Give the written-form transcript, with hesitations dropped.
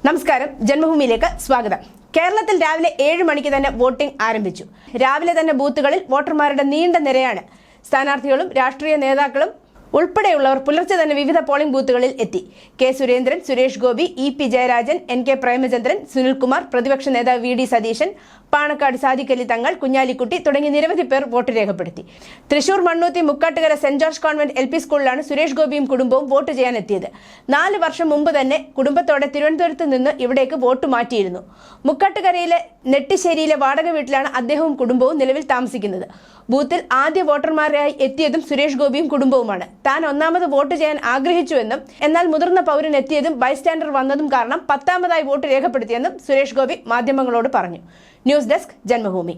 നമസ്കാരം, ജന്മഭൂമിയിലേക്ക് സ്വാഗതം. കേരളത്തിൽ രാവിലെ 7 മണിക്ക് തന്നെ വോട്ടിംഗ് ആരംഭിച്ചു. രാവിലെ തന്നെ ബൂത്തുകളിൽ വോട്ടർമാരുടെ നീണ്ട നിരയാണ്. സ്ഥാനാർത്ഥികളും രാഷ്ട്രീയ നേതാക്കളും ഉൾപ്പെടെയുള്ളവർ പുലർച്ചെ തന്നെ വിവിധ പോളിംഗ് ബൂത്തുകളിൽ എത്തി. K Surendran, Suresh Gopi, E P Jayarajan, N K Premachandran, Sunilkumar, പ്രതിപക്ഷ നേതാവ് വി ഡി സതീശൻ, പാണക്കാട് സാദിഖ് അലി തങ്ങൾ, കുഞ്ഞാലിക്കുട്ടി തുടങ്ങി നിരവധി പേർ വോട്ട് രേഖപ്പെടുത്തി. Thrissur Mannuthy Mukkattukara saint George convent LP സ്കൂളിലാണ് സുരേഷ് ഗോപിയും കുടുംബവും വോട്ട് ചെയ്യാൻ എത്തിയത്. 4 വർഷം മുമ്പ് തന്നെ കുടുംബത്തോടെ തിരുവനന്തപുരത്ത് നിന്ന് ഇവിടേക്ക് വോട്ട് മാറ്റിയിരുന്നു. മുക്കാട്ടുകരയിലെ നെട്ടിശ്ശേരിയിലെ വാടക വീട്ടിലാണ് അദ്ദേഹവും കുടുംബവും നിലവിൽ താമസിക്കുന്നത്. ബൂത്തിൽ ആദ്യ വോട്ടർമാരായി എത്തിയതും സുരേഷ് ഗോപിയും കുടുംബവുമാണ്. താൻ ഒന്നാമത് വോട്ട് ചെയ്യാൻ ആഗ്രഹിച്ചുവെന്നും എന്നാൽ മുതിർന്ന പൗരൻ എത്തിയതും ബൈസ്റ്റാൻഡർ വന്നതും കാരണം 10ാമതായി വോട്ട് രേഖപ്പെടുത്തിയെന്നും സുരേഷ് ഗോപി മാധ്യമങ്ങളോട് പറഞ്ഞു. News desk, Janmabhumi.